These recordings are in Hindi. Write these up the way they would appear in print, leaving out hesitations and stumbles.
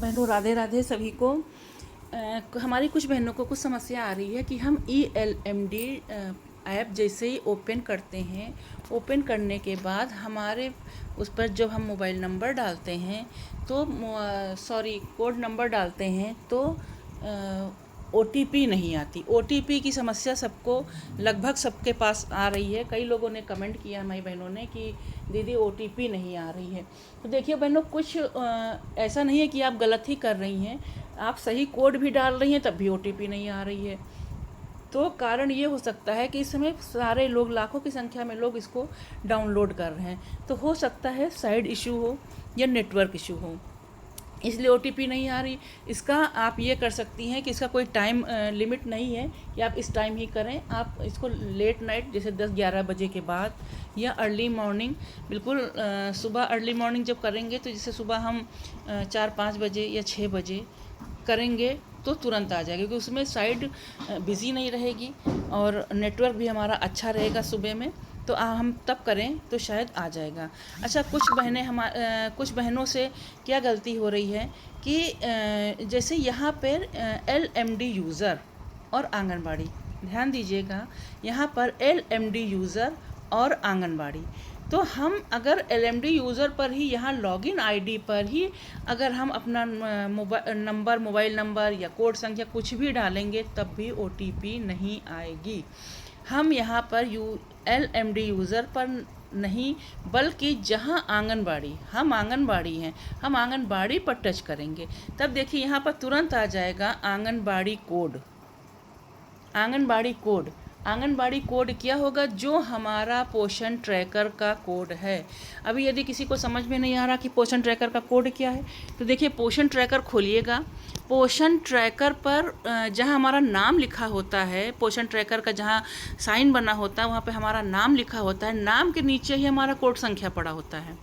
बहनों राधे राधे सभी को। हमारी कुछ बहनों को कुछ समस्या आ रही है कि हम ELMD ऐप जैसे ही ओपन करते हैं, ओपन करने के बाद हमारे उस पर जब हम मोबाइल नंबर डालते हैं तो कोड नंबर डालते हैं तो OTP नहीं आती। OTP की समस्या सबको लगभग सबके पास आ रही है। कई लोगों ने कमेंट किया हमारी बहनों ने कि दीदी OTP नहीं आ रही है। तो देखिए बहनों, कुछ ऐसा नहीं है कि आप गलत ही कर रही हैं, आप सही कोड भी डाल रही हैं तब भी OTP नहीं आ रही है। तो कारण ये हो सकता है कि इस समय सारे लोग, लाखों की संख्या में लोग इसको डाउनलोड कर रहे हैं। तो हो सकता है साइड इशू हो या नेटवर्क इशू हो, इसलिए OTP नहीं आ रही। इसका आप ये कर सकती हैं कि इसका कोई टाइम लिमिट नहीं है कि आप इस टाइम ही करें। आप इसको लेट नाइट जैसे 10-11 बजे के बाद या अर्ली मॉर्निंग, बिल्कुल सुबह अर्ली मॉर्निंग जब करेंगे तो जैसे सुबह हम 4-5 बजे या 6 बजे करेंगे तो तुरंत आ जाएगी, क्योंकि उसमें साइड बिज़ी नहीं रहेगी और नेटवर्क भी हमारा अच्छा रहेगा सुबह में। तो हम तब करें तो शायद आ जाएगा। अच्छा, कुछ बहनों से क्या गलती हो रही है कि जैसे यहाँ पर LMD यूज़र और आंगनबाड़ी, ध्यान दीजिएगा, यहाँ पर LMD यूज़र और आंगनबाड़ी, तो हम अगर LMD यूज़र पर ही यहाँ लॉगिन ID पर ही अगर हम अपना मोबाइल नंबर या कोड संख्या कुछ भी डालेंगे तब भी OTP नहीं आएगी। हम यहाँ पर LMD यूज़र पर नहीं, बल्कि जहाँ आंगनबाड़ी, हम आंगनबाड़ी हैं, हम आंगनबाड़ी पर टच करेंगे तब देखिए यहाँ पर तुरंत आ जाएगा आंगनबाड़ी कोड। आंगनबाड़ी कोड क्या होगा? जो हमारा पोषण ट्रैकर का कोड है। अभी यदि किसी को समझ में नहीं आ रहा कि पोषण ट्रैकर का कोड क्या है, तो देखिए पोषण ट्रैकर खोलिएगा। पोषण ट्रैकर पर जहां हमारा नाम लिखा होता है, पोषण ट्रैकर का जहां साइन बना होता है वहां पे हमारा नाम लिखा होता है, नाम के नीचे ही हमारा कोड संख्या पड़ा होता है।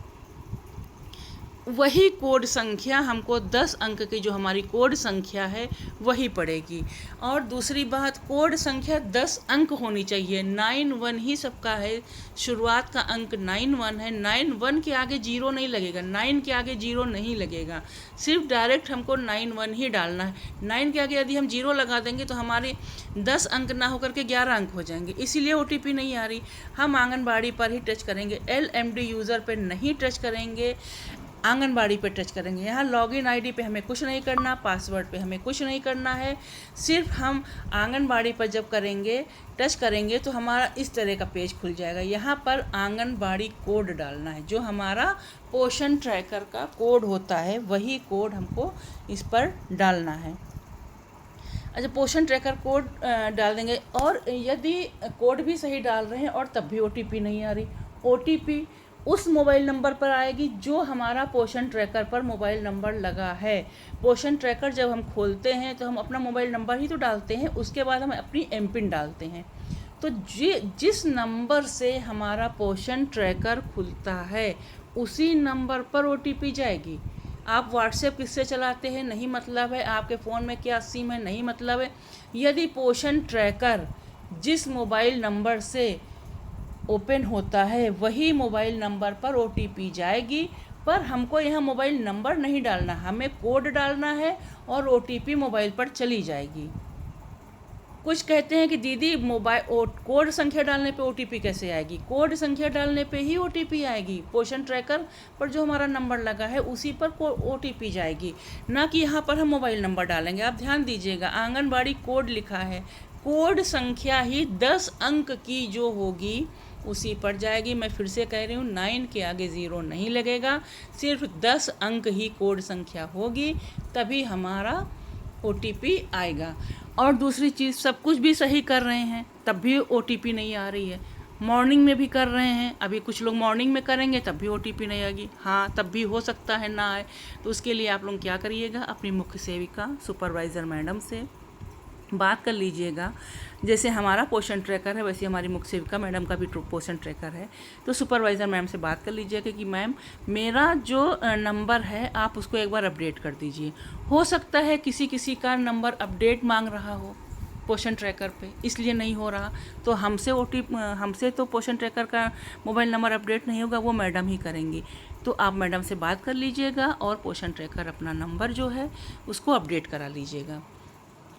वही कोड संख्या हमको 10 अंक की जो हमारी कोड संख्या है वही पड़ेगी। और दूसरी बात, कोड संख्या 10 अंक होनी चाहिए। 91 ही सबका है, शुरुआत का अंक 91 है। 91 के आगे 0 नहीं लगेगा, 9 के आगे 0 नहीं लगेगा, सिर्फ डायरेक्ट हमको 91 ही डालना है। 9 के आगे यदि हम 0 लगा देंगे तो हमारे 10 अंक ना होकर के 11 अंक हो जाएंगे, इसीलिए OTP नहीं आ रही। हम आंगनबाड़ी पर ही टच करेंगे, LMD यूज़र पर नहीं टच करेंगे, आंगनबाड़ी पे टच करेंगे। यहाँ लॉगिन ID पे हमें कुछ नहीं करना, पासवर्ड पे हमें कुछ नहीं करना है। सिर्फ हम आंगनबाड़ी पर जब करेंगे, टच करेंगे तो हमारा इस तरह का पेज खुल जाएगा। यहाँ पर आंगनबाड़ी कोड डालना है, जो हमारा पोषण ट्रैकर का कोड होता है वही कोड हमको इस पर डालना है। अच्छा, पोषण ट्रैकर कोड डाल देंगे, और यदि कोड भी सही डाल रहे हैं और तब भी OTP नहीं आ रही, OTP उस मोबाइल नंबर पर आएगी जो हमारा पोषण ट्रैकर पर मोबाइल नंबर लगा है। पोषण ट्रैकर जब हम खोलते हैं तो हम अपना मोबाइल नंबर ही तो डालते हैं, उसके बाद हम अपनी MPIN डालते हैं। तो जिस नंबर से हमारा पोषण ट्रैकर खुलता है उसी नंबर पर OTP जाएगी। आप व्हाट्सएप किससे चलाते हैं नहीं मतलब है, आपके फ़ोन में क्या सिम है नहीं मतलब है। यदि पोषण ट्रैकर जिस मोबाइल नंबर से ओपन होता है वही मोबाइल नंबर पर OTP जाएगी, पर हमको यहाँ मोबाइल नंबर नहीं डालना, हमें कोड डालना है और OTP मोबाइल पर चली जाएगी। कुछ कहते हैं कि दीदी कोड संख्या डालने पे OTP कैसे आएगी? कोड संख्या डालने पे ही OTP आएगी। पोषण ट्रैकर पर जो हमारा नंबर लगा है उसी पर OTP जाएगी, ना कि यहाँ पर हम मोबाइल नंबर डालेंगे। आप ध्यान दीजिएगा, आंगनबाड़ी कोड लिखा है, कोड संख्या ही 10 अंक की जो होगी उसी पर जाएगी। मैं फिर से कह रही हूँ, 9 के आगे 0 नहीं लगेगा, सिर्फ 10 अंक ही कोड संख्या होगी, तभी हमारा OTP आएगा। और दूसरी चीज़, सब कुछ भी सही कर रहे हैं तब भी OTP नहीं आ रही है। मॉर्निंग में भी कर रहे हैं, अभी कुछ लोग मॉर्निंग में करेंगे तब भी OTP नहीं आएगी। हाँ, तब भी हो सकता है ना आए, तो उसके लिए आप लोग क्या करिएगा, अपनी मुख्य सेविका सुपरवाइज़र मैडम से बात कर लीजिएगा। जैसे हमारा पोषण ट्रैकर है वैसे हमारी मुख्य सेविका मैडम का भी पोषण ट्रैकर है, तो सुपरवाइज़र मैम से बात कर लीजिएगा कि मैम मेरा जो नंबर है आप उसको एक बार अपडेट कर दीजिए। हो सकता है किसी का नंबर अपडेट मांग रहा हो, पोषण ट्रैकर पे, इसलिए नहीं हो रहा। तो हमसे तो पोषण ट्रैकर का मोबाइल नंबर अपडेट नहीं होगा, वो मैडम ही करेंगी। तो आप मैडम से बात कर लीजिएगा और पोषण ट्रैकर अपना नंबर जो है उसको अपडेट करा लीजिएगा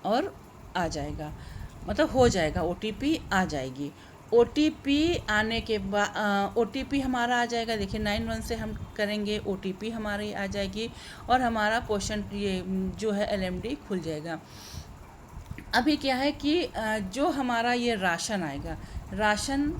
और आ जाएगा, मतलब हो जाएगा, OTP आ जाएगी। OTP आने के बाद OTP हमारा आ जाएगा। देखिए 91 से हम करेंगे, OTP हमारी आ जाएगी और हमारा पोषण ये जो है LMD खुल जाएगा। अभी क्या है कि जो हमारा ये राशन आएगा, राशन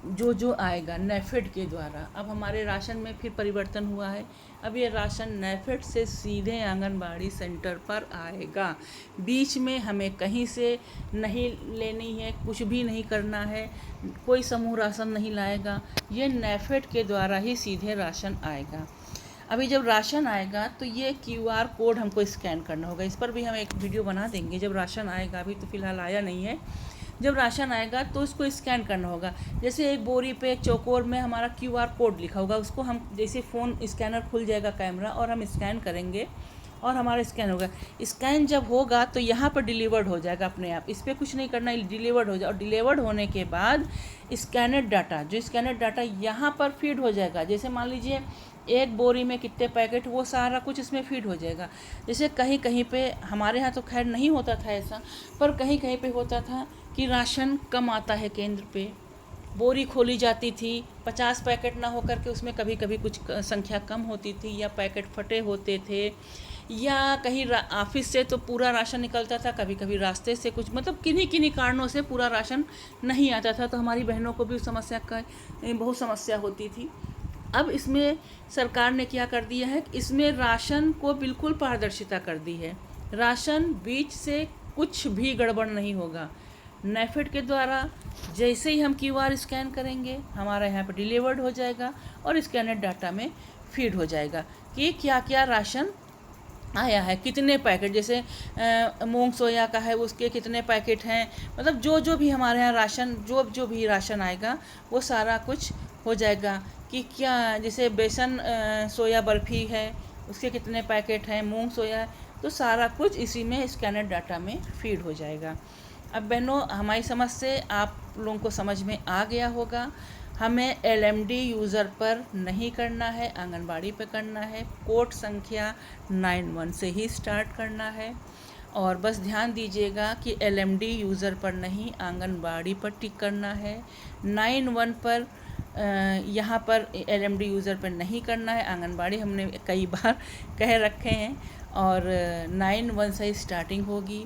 जो आएगा नेफेड के द्वारा, अब हमारे राशन में फिर परिवर्तन हुआ है। अब ये राशन नेफेड से सीधे आंगनबाड़ी सेंटर पर आएगा। बीच में हमें कहीं से नहीं लेनी है, कुछ भी नहीं करना है, कोई समूह राशन नहीं लाएगा, ये नेफेड के द्वारा ही सीधे राशन आएगा। अभी जब राशन आएगा तो ये QR कोड हमको स्कैन करना होगा। इस पर भी हम एक वीडियो बना देंगे जब राशन आएगा, अभी तो फ़िलहाल आया नहीं है। जब राशन आएगा तो उसको स्कैन करना होगा। जैसे एक बोरी पे एक चौकोर में हमारा QR कोड लिखा होगा, उसको हम जैसे फ़ोन स्कैनर खुल जाएगा कैमरा और हम स्कैन करेंगे और हमारा स्कैन होगा। स्कैन जब होगा तो यहाँ पर डिलीवर्ड हो जाएगा अपने आप, इस पर कुछ नहीं करना, डिलीवर्ड हो जाए। और डिलीवर्ड होने के बाद स्कैनर डाटा, जो स्कैनर डाटा यहाँ पर फीड हो जाएगा। जैसे मान लीजिए एक बोरी में कितने पैकेट, वो सारा कुछ इसमें फीड हो जाएगा। जैसे कहीं कहीं पे, हमारे यहाँ तो खैर नहीं होता था ऐसा, पर कहीं कहीं पे होता था कि राशन कम आता है केंद्र पे, बोरी खोली जाती थी, 50 पैकेट ना होकर के उसमें कभी कभी कुछ संख्या कम होती थी, या पैकेट फटे होते थे, या कहीं ऑफिस से तो पूरा राशन निकलता था, कभी कभी रास्ते से कुछ, मतलब किन्हीं किन्हीं कारणों से पूरा राशन नहीं आता था। तो हमारी बहनों को भी उस समस्या का बहुत समस्या होती थी। अब इसमें सरकार ने क्या कर दिया है, इसमें राशन को बिल्कुल पारदर्शिता कर दी है। राशन बीच से कुछ भी गड़बड़ नहीं होगा। नेफेड के द्वारा जैसे ही हम QR स्कैन करेंगे, हमारा यहाँ पर डिलीवर्ड हो जाएगा और स्कैनर डाटा में फीड हो जाएगा कि क्या क्या राशन आया है, कितने पैकेट, जैसे मूंग सोया का है उसके कितने पैकेट हैं, मतलब जो भी हमारे यहाँ राशन, जो भी राशन आएगा वो सारा कुछ हो जाएगा। कि क्या, जैसे बेसन सोया बर्फ़ी है उसके कितने पैकेट हैं, मूंग सोया है, तो सारा कुछ इसी में स्कैनर डाटा में फीड हो जाएगा। अब बहनों, हमारी समझ से आप लोगों को समझ में आ गया होगा। हमें LMD यूज़र पर नहीं करना है, आंगनबाड़ी पे करना है। कोड संख्या 91 से ही स्टार्ट करना है और बस ध्यान दीजिएगा कि LMD यूज़र पर नहीं, आंगनबाड़ी पर टिक करना है। 91 पर यहाँ पर LMD यूज़र पर नहीं करना है, आंगनबाड़ी हमने कई बार कह रखे हैं। और 91 से स्टार्टिंग होगी।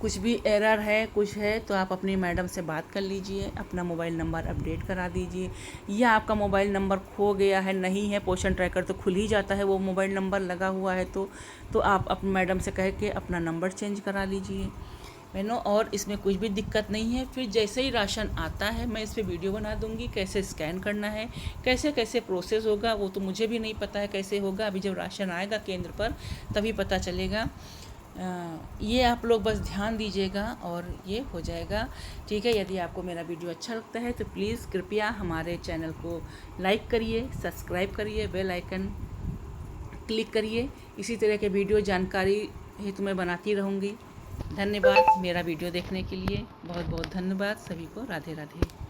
कुछ भी एरर है, कुछ है, तो आप अपनी मैडम से बात कर लीजिए, अपना मोबाइल नंबर अपडेट करा दीजिए। या आपका मोबाइल नंबर खो गया है, नहीं है, पोषण ट्रैकर तो खुल ही जाता है वो मोबाइल नंबर लगा हुआ है, तो आप अपनी मैडम से कह के अपना नंबर चेंज करा लीजिए बहनों। और इसमें कुछ भी दिक्कत नहीं है। फिर जैसे ही राशन आता है मैं इस पर वीडियो बना दूंगी, कैसे स्कैन करना है, कैसे कैसे प्रोसेस होगा, वो तो मुझे भी नहीं पता है कैसे होगा। अभी जब राशन आएगा केंद्र पर तभी पता चलेगा। ये आप लोग बस ध्यान दीजिएगा और ये हो जाएगा, ठीक है। यदि आपको मेरा वीडियो अच्छा लगता है तो प्लीज़ कृपया हमारे चैनल को लाइक करिए, सब्सक्राइब करिए, बेल आइकन क्लिक करिए। इसी तरह के वीडियो जानकारी हेतु मैं बनाती रहूँगी। धन्यवाद मेरा वीडियो देखने के लिए, बहुत बहुत धन्यवाद सभी को। राधे राधे।